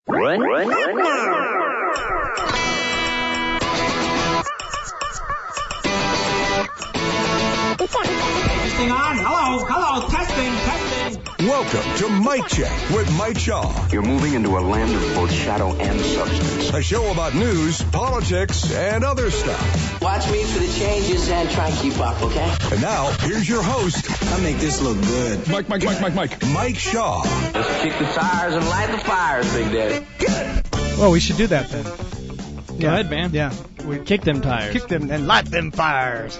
Testing on. Hello, testing. Welcome to Mike Check with Mike Shaw. You're moving into a land of both shadow and substance. A show about news, politics, and other stuff. Watch me for the changes and try and keep up, okay? And now, here's your host. I make this look good. Mike. Mike Shaw. Let's kick the tires and light the fires, Big Daddy. Well, we should do that then. Go ahead, man. Yeah. We kick them tires. Kick them and light them fires.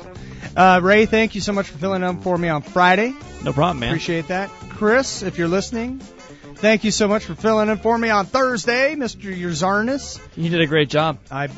Ray, thank you so much for filling in for me on Friday. No problem, man. Appreciate that. Chris, if you're listening, thank you so much for filling in for me on Thursday, Mr. Yazarnis. You did a great job. I'm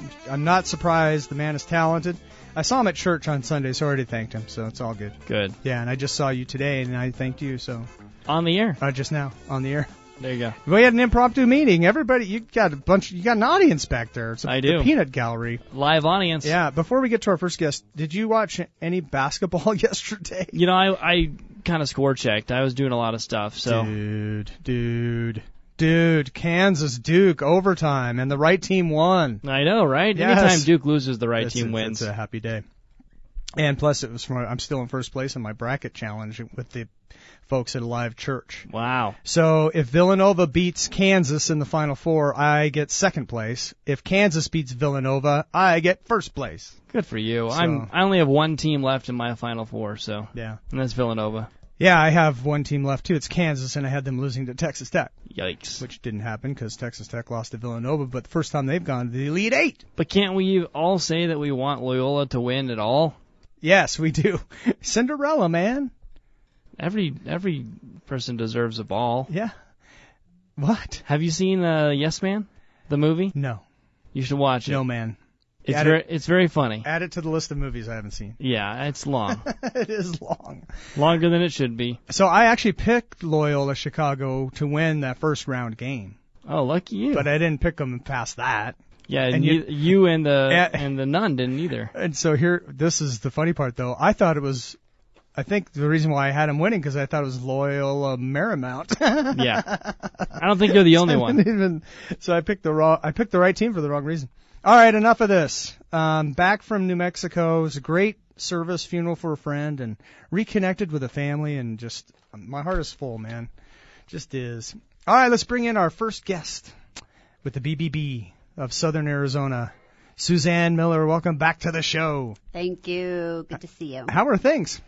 not surprised. The man is talented. I saw him at church on Sunday, so I already thanked him, so it's all good. Good. Yeah, and I just saw you today, and I thanked you, so. On the air. Just now, on the air. There you go. We had an impromptu meeting. Everybody, you got an audience back there. It's I do. The peanut gallery. Live audience. Yeah. Before we get to our first guest, did you watch any basketball yesterday? You know, I kind of score checked. I was doing a lot of stuff. So. Dude, Kansas Duke overtime, and the right team won. I know, right? Yes. Anytime Duke loses, the right team wins. It's a happy day. And plus, I'm still in first place in my bracket challenge with the folks at a live church. Wow. So if Villanova beats Kansas in the Final Four, I get second place. If Kansas beats Villanova, I get first place. Good for you. So, I only have one team left in my Final Four, so yeah, and that's Villanova. Yeah, I have one team left too. It's Kansas, and I had them losing to Texas Tech. Yikes. Which didn't happen because Texas Tech lost to Villanova, but the first time they've gone to the Elite Eight. But can't we all say that we want Loyola to win at all? Yes, we do. Cinderella, man. Every person deserves a ball. Yeah. What? Have you seen Yes Man, the movie? No. You should watch it. No, man. It's very funny. Add it to the list of movies I haven't seen. Yeah, it's long. It is long. Longer than it should be. So I actually picked Loyola Chicago to win that first round game. Oh, lucky you. But I didn't pick them past that. Yeah, and you and the nun didn't either. And so this is the funny part, though. I think the reason why I had him winning because I thought it was Loyola Marymount. Yeah, I don't think you're the only one. So I picked the right team for the wrong reason. All right, enough of this. Back from New Mexico. It was a great service, funeral for a friend, and reconnected with a family, and just my heart is full, man. Just is. All right, let's bring in our first guest with the BBB of Southern Arizona. Suzanne Miller, welcome back to the show. Thank you. Good to see you. How are things?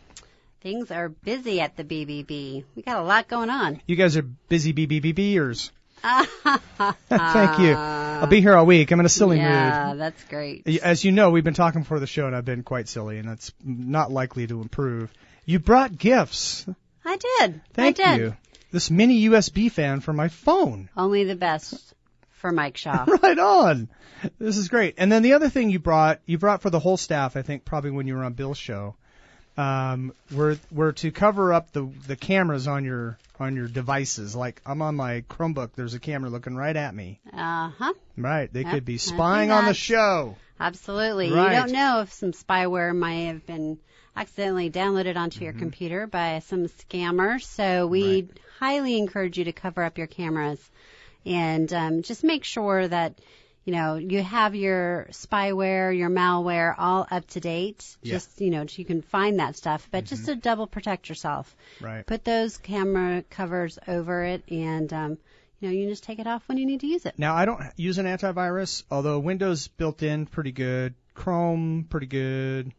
Things are busy at the BBB. We got a lot going on. You guys are busy BBBers. Thank you. I'll be here all week. I'm in a silly mood. Yeah, that's great. As you know, we've been talking before the show, and I've been quite silly, and that's not likely to improve. You brought gifts. I did. Thank you. This mini USB fan for my phone. Only the best for Mike Shaw. Right on. This is great. And then the other thing you brought for the whole staff, I think probably when you were on Bill's show, were to cover up the cameras on your devices. Like I'm on my Chromebook, there's a camera looking right at me. Uh-huh. Right. They could be spying on the show. Absolutely. Right. You don't know if some spyware might have been accidentally downloaded onto your computer by some scammers. So we highly encourage you to cover up your cameras and just make sure that you have your spyware, your malware all up to date. Yeah. Just, so you can find that stuff. But just to double protect yourself. Right. Put those camera covers over it and, you can just take it off when you need to use it. Now, I don't use an antivirus, although Windows built in pretty good. Chrome, pretty good.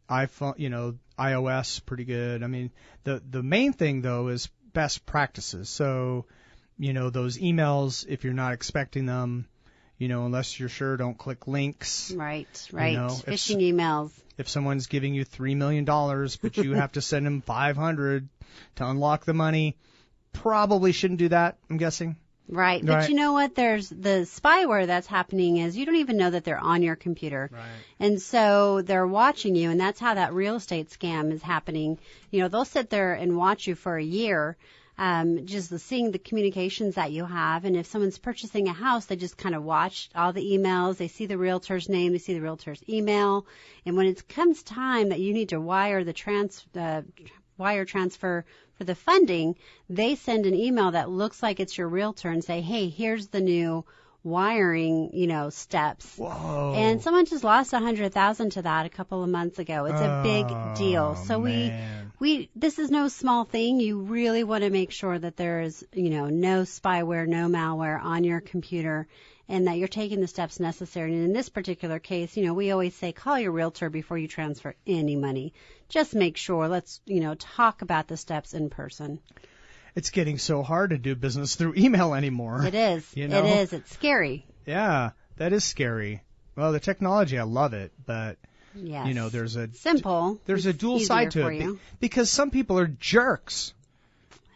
iPhone, iOS, pretty good. I mean, the main thing, though, is best practices. So, those emails, if you're not expecting them, unless you're sure, don't click links. Right. Phishing emails. If someone's giving you $3 million, but you have to send them $500 to unlock the money, probably shouldn't do that, I'm guessing. Right. But you know what? There's the spyware that's happening is you don't even know that they're on your computer. Right. And so they're watching you, and that's how that real estate scam is happening. They'll sit there and watch you for a year. Just seeing the communications that you have. And if someone's purchasing a house, they just kind of watch all the emails. They see the realtor's name. They see the realtor's email. And when it comes time that you need to wire the wire transfer for the funding, they send an email that looks like it's your realtor and say, hey, here's the new wiring, steps. Whoa. And someone just lost $100,000 to that a couple of months ago. It's a big deal. So man. this is no small thing. You really want to make sure that there is, no spyware, no malware on your computer, and that you're taking the steps necessary. And in this particular case, we always say call your realtor before you transfer any money. Just make sure. Let's, talk about the steps in person. It's getting so hard to do business through email anymore. It is. It is. It's scary. Yeah, that is scary. Well, the technology, I love it, but yes. There's a dual side to it because some people are jerks.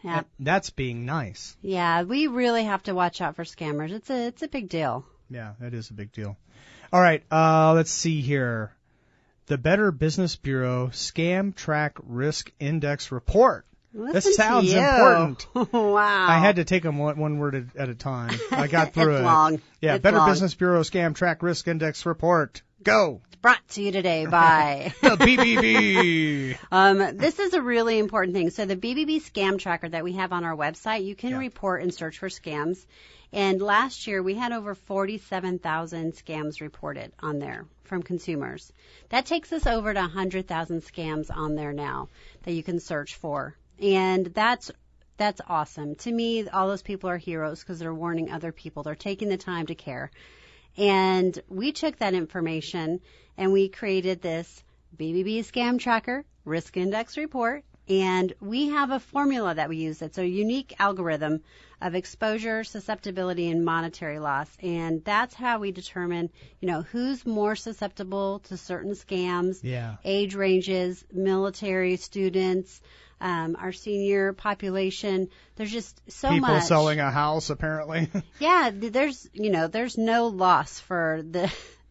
Yeah. That's being nice. Yeah, we really have to watch out for scammers. It's a big deal. Yeah, that is a big deal. All right, let's see here. The Better Business Bureau Scam Track Risk Index Report. This sounds important. Wow. I had to take them one word at a time. I got through it's it. Long. Yeah, it's Better long. Business Bureau Scam Track Risk Index Report. Go. It's brought to you today by the BBB. This is a really important thing. So the BBB scam tracker that we have on our website, you can report and search for scams. And last year we had over 47,000 scams reported on there from consumers. That takes us over to 100,000 scams on there now that you can search for. And that's awesome. To me, all those people are heroes because they're warning other people. They're taking the time to care. And we took that information and we created this BBB Scam Tracker Risk Index Report. And we have a formula that we use. It's a unique algorithm of exposure, susceptibility, and monetary loss. And that's how we determine, who's more susceptible to certain scams, age ranges, military, students, our senior population. There's just so much. People selling a house, apparently. Yeah, there's no loss for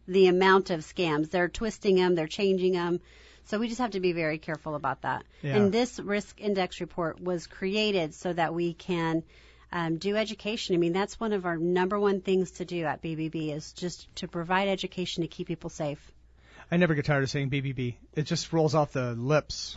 the amount of scams. They're twisting them, they're changing them. So we just have to be very careful about that. Yeah. And this risk index report was created so that we can do education. I mean, that's one of our number one things to do at BBB is just to provide education to keep people safe. I never get tired of saying BBB. It just rolls off the lips.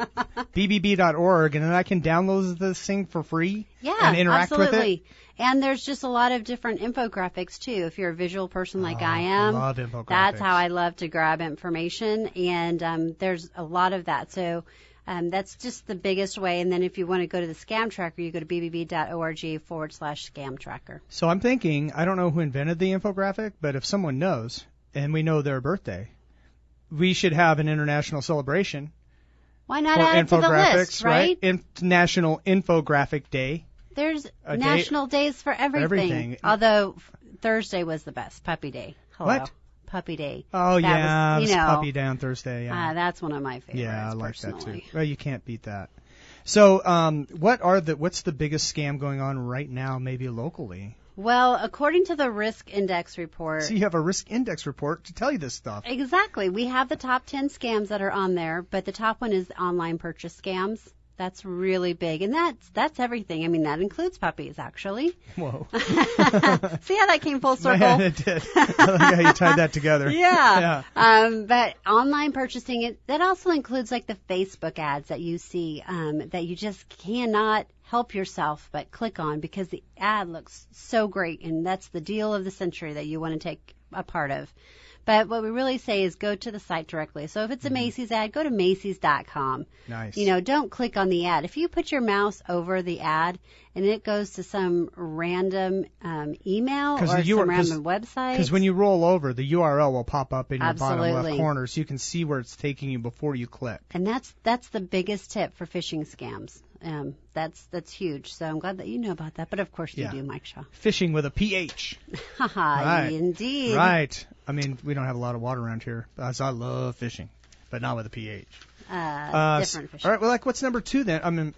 BBB.org, and then I can download this thing for free and interact with it. And there's just a lot of different infographics, too. If you're a visual person like I am, I love infographics. That's how I love to grab information, and there's a lot of that. So that's just the biggest way. And then if you want to go to the scam tracker, you go to bbb.org/scam tracker. So I'm thinking, I don't know who invented the infographic, but if someone knows, and we know their birthday, we should have an international celebration. Why not add it to the list, right? National Infographic Day. There's national days for everything. Although Thursday was the best. Puppy Day. Hello. What? Puppy Day. Oh, that was, Puppy Day on Thursday. Yeah. That's one of my favorites. Yeah, I like personally. that too. Well, you can't beat that. So, what's the biggest scam going on right now, maybe locally? Well, according to the risk index report. So you have a risk index report to tell you this stuff. Exactly. We have the top 10 scams that are on there, but the top one is online purchase scams. That's really big, and that's everything. I mean, that includes puppies, actually. Whoa. See how that came full circle? Man, it did. I like how you tied that together. Yeah. But online purchasing, that also includes like the Facebook ads that you see that you just cannot help yourself but click on because the ad looks so great, and that's the deal of the century that you want to take a part of. But what we really say is go to the site directly. So if it's a Macy's ad, go to Macy's.com. Nice. Don't click on the ad. If you put your mouse over the ad and it goes to some random email or some random website. Because when you roll over, the URL will pop up in your bottom left corner so you can see where it's taking you before you click. And that's the biggest tip for phishing scams. That's huge. So I'm glad that you know about that. But of course you do, Mike Shaw. Fishing with a PH. Right. Indeed. Right. I mean, we don't have a lot of water around here. I love fishing, but not with a PH. Different fishing. All right. Well, what's number 2 then? I mean,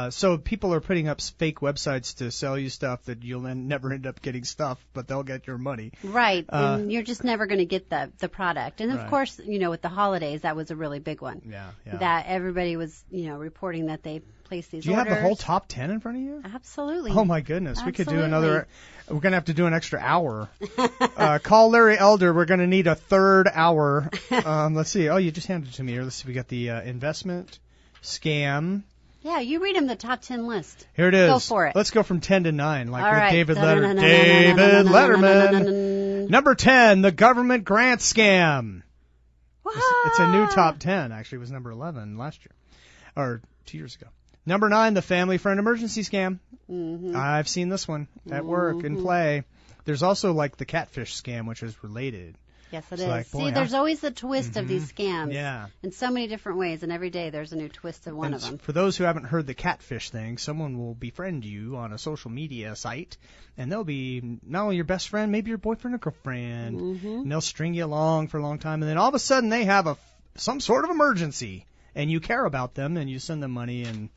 so people are putting up fake websites to sell you stuff that you'll never end up getting stuff, but they'll get your money. Right. And you're just never going to get the product. And of course, with the holidays, that was a really big one. Yeah. That everybody was, reporting that they placed these orders. Do you orders. have the whole top 10 in front of you? Absolutely. Oh my goodness. Absolutely. We could do another. We're going to have to do an extra hour. Call Larry Elder. We're going to need a third hour. Let's see. Oh, you just handed it to me here. Let's see. We got the investment, scam, Yeah, you read him the top 10 list. Here it is. Go for it. Let's go from 10 to 9, like All with right. David Letterman. Number 10, the government grant scam. What? It's a new top 10. Actually, it was number 11 last year, or 2 years ago. Number 9, the family friend emergency scam. Mm-hmm. I've seen this one at work in play. There's also like the catfish scam, which is related. Yes, it It's is. like, boy, See, there's always the twist of these scams. Yeah. In so many different ways, and every day there's a new twist of one And of them. for those who haven't heard the catfish thing, someone will befriend you on a social media site, and they'll be not only your best friend, maybe your boyfriend or girlfriend, and they'll string you along for a long time, and then all of a sudden they have some sort of emergency, and you care about them, and you send them money, and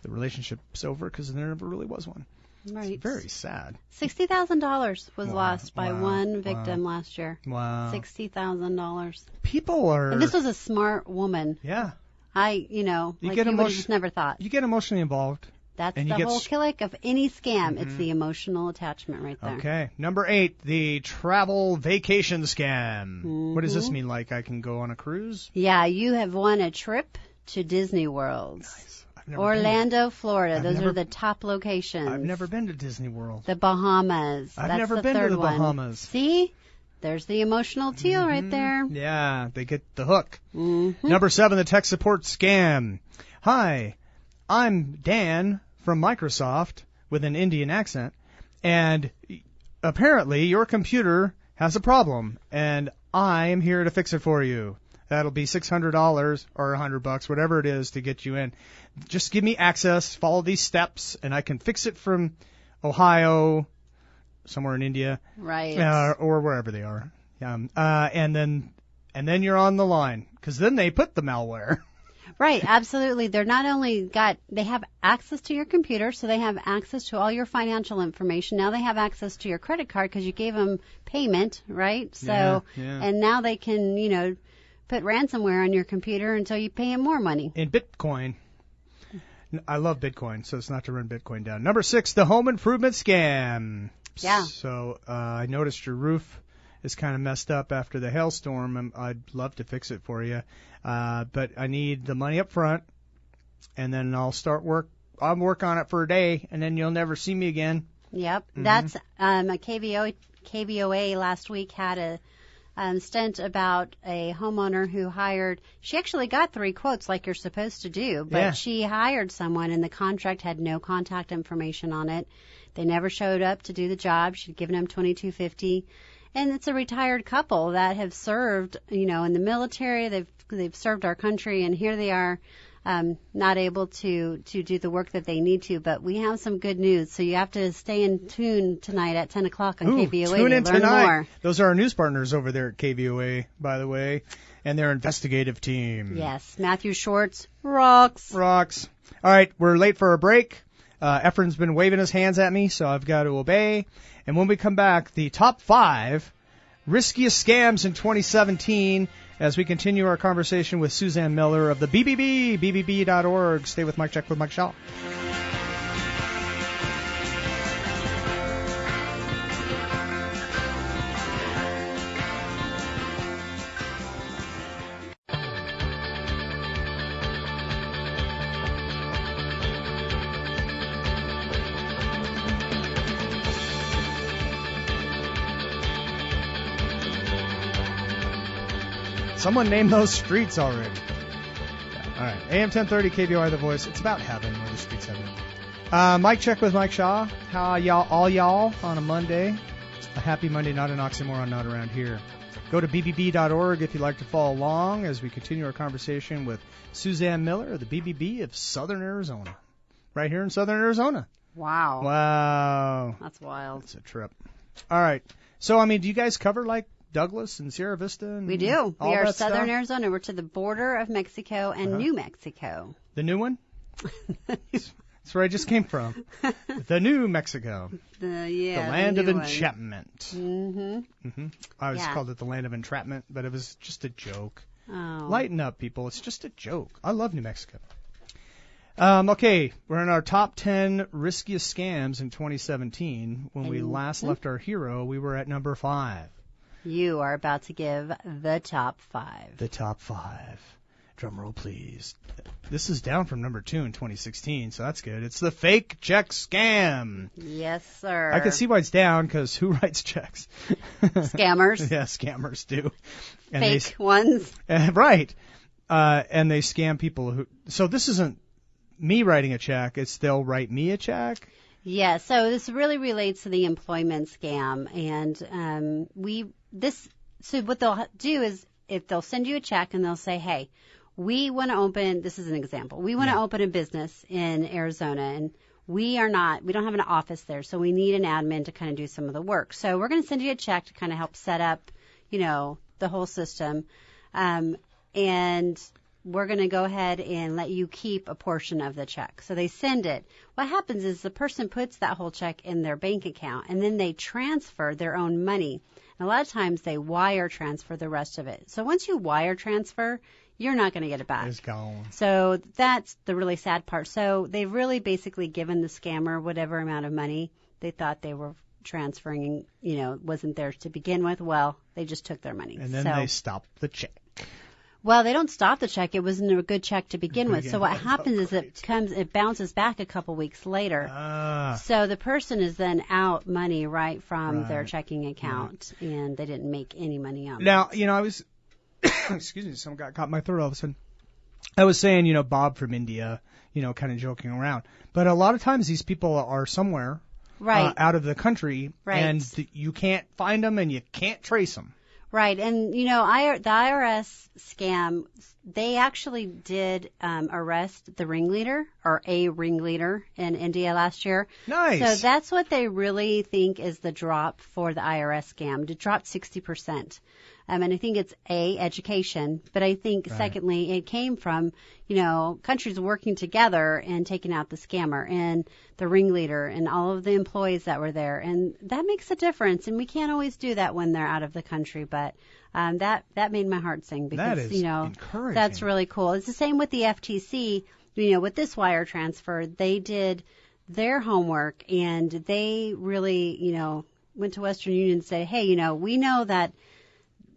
the relationship's over because there never really was one. Right. It's very sad. $60,000 was lost by wow, one victim last year. Wow. $60,000. People are... And this was a smart woman. Yeah. You would have just never thought. You get emotionally involved. That's and the whole killick of any scam. It's the emotional attachment right there. Okay. Number 8, the travel vacation scam. What does this mean? Like I can go on a cruise? Yeah, you have won a trip to Disney World. Nice. I've Orlando, Florida. Those are the top locations. I've never been to Disney World. The Bahamas. I've never the been to third the one. Bahamas. See? There's the emotional teal right there. Yeah, they get the hook. Number 7, the tech support scam. Hi, I'm Dan from Microsoft with an Indian accent, and apparently your computer has a problem, and I'm here to fix it for you. That'll be $600 or $100, whatever it is, to get you in. Just give me access, follow these steps, and I can fix it from Ohio, somewhere in India, Right. or wherever they are. And then you're on the line, because then they put the malware. Right, absolutely. They're not only they have access to your computer, so they have access to all your financial information. Now they have access to your credit card because you gave them payment, right? So, and now they can, put ransomware on your computer until you pay them more money. In Bitcoin. I love Bitcoin, so it's not to run Bitcoin down. Number 6, the home improvement scam. Yeah. So I noticed your roof is kind of messed up after the hailstorm, and I'd love to fix it for you. But I need the money up front, and then I'll work on it for a day, and then you'll never see me again. Yep. That's a KVOA last week had a stint about a homeowner who she actually got 3 quotes like you're supposed to do, but she hired someone and the contract had no contact information on it. They never showed up to do the job. She'd given them $22.50. And it's a retired couple that have served, in the military. They've served our country, and here they are, not able to do the work that they need to. But we have some good news, so you have to stay in tune tonight at 10 o'clock on KVOA tune to in learn tonight. more. Those are our news partners over there at KVOA, by the way, and their investigative team. Yes, Matthew Schwartz rocks. Rocks. All right, we're late for a break. Efren's been waving his hands at me, so I've got to obey. And when we come back, the top 5 riskiest scams in 2017, as we continue our conversation with Suzanne Miller of the BBB, BBB.org. Stay with Mike Check with Mike Shaw. Someone named those streets already. All right, AM 1030, KBOI The Voice. It's about heaven, where the streets heaven. Mike Check with Mike Shaw. How y'all on a Monday? A happy Monday, not an oxymoron, not around here. Go to bbb.org if you'd like to follow along as we continue our conversation with Suzanne Miller of the BBB of Southern Arizona. Right here in Southern Arizona. Wow. Wow. That's wild. It's a trip. All right. So, do you guys cover, like, Douglas and Sierra Vista? And we do. All we are that Southern stuff? Arizona. We're to the border of Mexico and New Mexico. The new one? That's where I just came from. The New Mexico. The land of new one. enchantment. Mm-hmm. I always called it the land of entrapment, but it was just a joke. Oh. Lighten up, people. It's just a joke. I love New Mexico. Okay, we're in our top 10 riskiest scams in 2017. When we last left our hero, we were at number 5. You are about to give the top 5. The top 5. Drum roll, please. This is down from number 2 in 2016, so that's good. It's the fake check scam. Yes, sir. I can see why it's down, because who writes checks? Scammers. Yeah, scammers do. And Fake ones. Right. And they scam people who... So this isn't me writing a check. It's they'll write me a check. Yeah, so this really relates to the employment scam. And so what they'll do is if they'll send you a check and they'll say, hey, we want to open, this is an example, we want to open a business in Arizona, and we don't have an office there, so we need an admin to kind of do some of the work. So we're going to send you a check to kind of help set up, the whole system. And we're going to go ahead and let you keep a portion of the check. So they send it. What happens is the person puts that whole check in their bank account, and then they transfer their own money. And a lot of times they wire transfer the rest of it. So once you wire transfer, you're not going to get it back. It's gone. So that's the really sad part. So they've really basically given the scammer whatever amount of money they thought they were transferring, wasn't theirs to begin with. Well, they just took their money. And then they stopped the check. Well, they don't stop the check. It wasn't a good check to begin with. So what happens is it bounces back a couple weeks later. So the person is then out money right from their checking account, and they didn't make any money on it. Now, I was, excuse me, someone got caught in my throat all of a sudden. I was saying, Bob from India, kind of joking around. But a lot of times these people are somewhere out of the country, and you can't find them and you can't trace them. Right, and the IRS scam, they actually did arrest the ringleader, or a ringleader, in India last year. Nice. So that's what they really think is the drop for the IRS scam. It dropped 60%. And I think it's education, but I think secondly, it came from, countries working together and taking out the scammer and the ringleader and all of the employees that were there. And that makes a difference. And we can't always do that when they're out of the country, but that made my heart sing because, that is encouraging. That's really cool. It's the same with the FTC, with this wire transfer. They did their homework and they really, went to Western Union and said, hey, we know that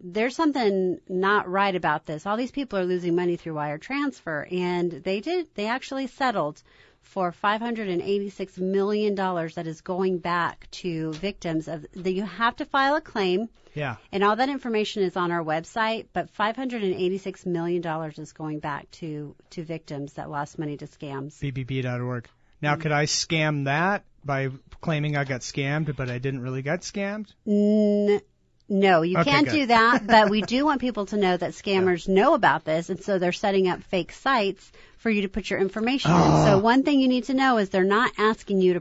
there's something not right about this. All these people are losing money through wire transfer. And they actually settled for $586 million that is going back to victims of that. You have to file a claim. Yeah. And all that information is on our website, but $586 million is going back to victims that lost money to scams. BBB.org. Now, could I scam that by claiming I got scammed, but I didn't really get scammed? No, you can't do that, but we do want people to know that scammers know about this, and so they're setting up fake sites for you to put your information in. So one thing you need to know is they're not asking you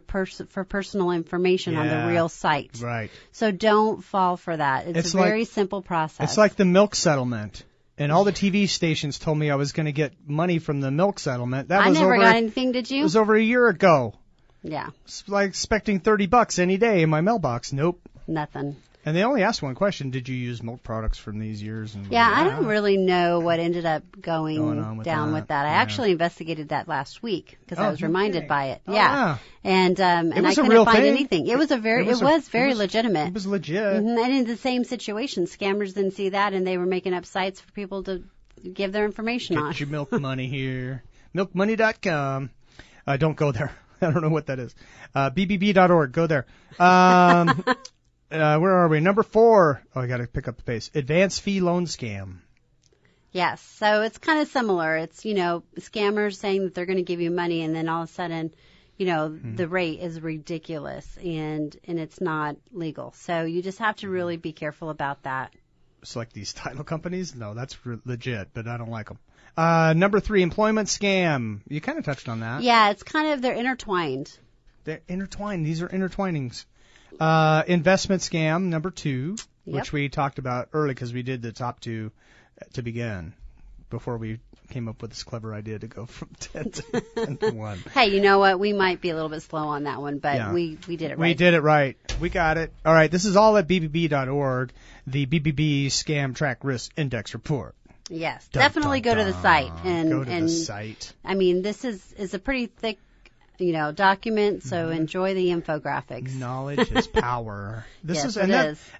for personal information on the real site. Right. So don't fall for that. It's a very simple process. It's like the milk settlement. And all the TV stations told me I was going to get money from the milk settlement. I never got anything, did you? It was over a year ago. Yeah. It's like expecting $30 any day in my mailbox. Nope. Nothing. And they only asked one question: did you use milk products from these years? And I don't really know what ended up going down with that. I actually investigated that last week because I was reminded by it. And I couldn't find anything. It was very legitimate. It was legit. Mm-hmm. And in the same situation, scammers didn't see that, and they were making up sites for people to give their information on. Get your milk money here. Milkmoney.com. Don't go there. I don't know what that is. BBB.org. Go there. Where are we? Number 4. Oh, I got to pick up the pace. Advance fee loan scam. Yes. So it's kind of similar. It's, scammers saying that they're going to give you money, and then all of a sudden, the rate is ridiculous and it's not legal. So you just have to really be careful about that. It's like these title companies. No, that's legit, but I don't like them. Number 3, employment scam. You kind of touched on that. Yeah, it's kind of, they're intertwined. They're intertwined. These are intertwinings. Investment scam, number 2, which we talked about early because we did the top 2 to begin before we came up with this clever idea to go from 10 to 1. Hey, you know what? We might be a little bit slow on that one, but we did it right. We did it right. We got it. All right, this is all at BBB.org, the BBB Scam Track Risk Index Report. Yes, definitely go to the site. Go to the site. I mean, this is a pretty thick document, so enjoy the infographics. Knowledge is power. It is.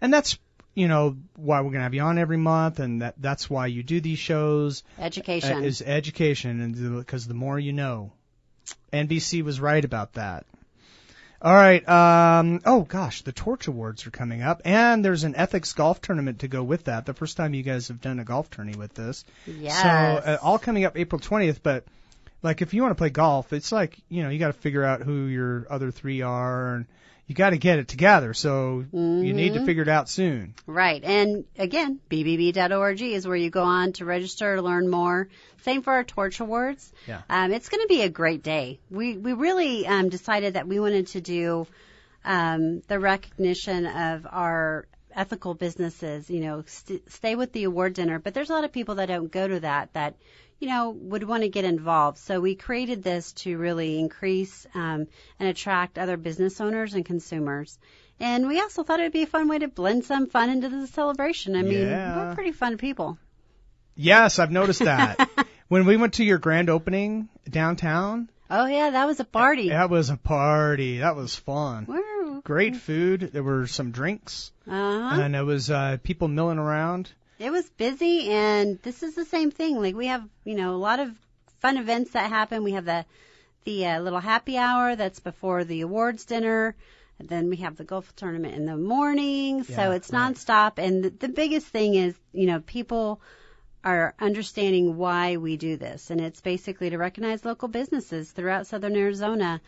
And that's, why we're going to have you on every month, and that's why you do these shows. Education. Is education, and because the more you know. NBC was right about that. All right. Oh, gosh, the Torch Awards are coming up, and there's an ethics golf tournament to go with that. The first time you guys have done a golf tourney with this. Yes. So all coming up April 20th, but like if you want to play golf, it's like, you got to figure out who your other three are, and you got to get it together. So you need to figure it out soon. Right. And again, bbb.org is where you go on to register to learn more. Same for our Torch Awards. Yeah. It's going to be a great day. We really decided that we wanted to do the recognition of our ethical businesses, stay with the award dinner. But there's a lot of people that don't go to that would want to get involved. So we created this to really increase and attract other business owners and consumers. And we also thought it would be a fun way to blend some fun into the celebration. I mean, we're pretty fun people. Yes, I've noticed that. When we went to your grand opening downtown. Oh, yeah, that was a party. That was a party. That was fun. Woo. Great food. There were some drinks. And it was people milling around. It was busy, and this is the same thing. Like, we have, a lot of fun events that happen. We have the little happy hour that's before the awards dinner. And then we have the golf tournament in the morning. So it's nonstop. And the biggest thing is, people are understanding why we do this. And it's basically to recognize local businesses throughout Southern Arizona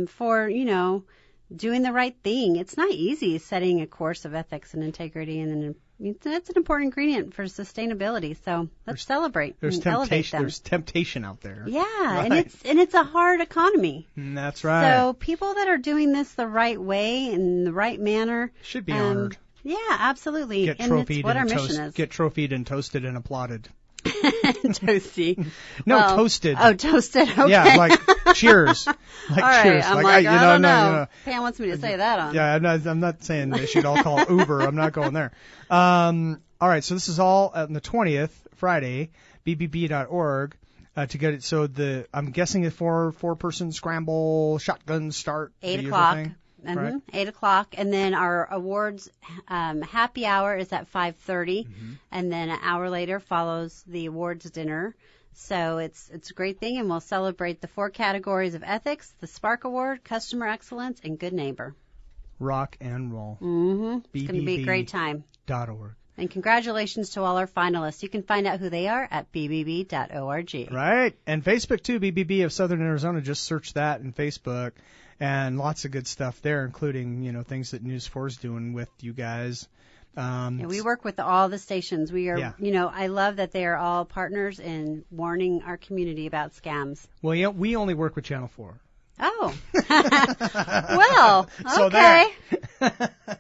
for, doing the right thing. It's not easy setting a course of ethics and integrity, and that's an important ingredient for sustainability. So let's celebrate and elevate them. There's temptation out there. Yeah, right. and it's a hard economy. That's right. So people that are doing this the right way in the right manner should be honored. Yeah, absolutely. Get trophied it's what our mission is. Get trophied and toasted and applauded. Toasty. No, toasted. Oh, toasted. Okay. Yeah, like cheers. Like all right, cheers. I'm I don't know. Pam wants me to say that on. Yeah, I'm not saying they should all call Uber. I'm not going there. All right, so this is all on the 20th, Friday, bbb.org. To get it, so I'm guessing a four-person scramble shotgun start. 8 o'clock. Right. 8 o'clock, and then our awards happy hour is at 5:30, and then an hour later follows the awards dinner. So it's a great thing, and we'll celebrate the 4 categories of ethics: the Spark Award, Customer Excellence, and Good Neighbor. Rock and roll. It's going to be a great time. .org. And congratulations to all our finalists. You can find out who they are at bbb.org. Right, and Facebook too. BBB of Southern Arizona. Just search that in Facebook. And lots of good stuff there, including, things that News 4 is doing with you guys. We work with all the stations. We are, I love that they are all partners in warning our community about scams. Well, yeah, we only work with Channel 4. Oh. Well, okay.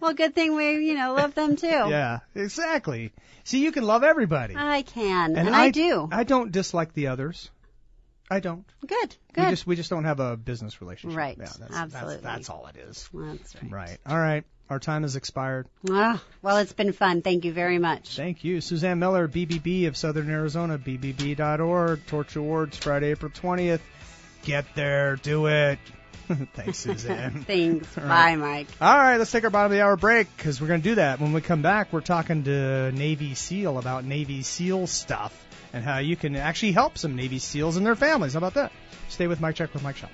Well, good thing we, love them too. Yeah, exactly. See, you can love everybody. I can, and I do. I don't dislike the others. I don't. Good. We just don't have a business relationship. Right. Yeah, absolutely. That's all it is. That's right. Right. All right. Our time has expired. Well, it's been fun. Thank you very much. Thank you. Suzanne Miller, BBB of Southern Arizona, bbb.org. Torch Awards, Friday, April 20th. Get there. Do it. Thanks, Suzanne. Thanks. Right. Bye, Mike. All right. Let's take our bottom of the hour break because we're going to do that. When we come back, we're talking to Navy SEAL about Navy SEAL stuff and how you can actually help some Navy SEALs and their families. How about that? Stay with Mike Check with Mike Shaw.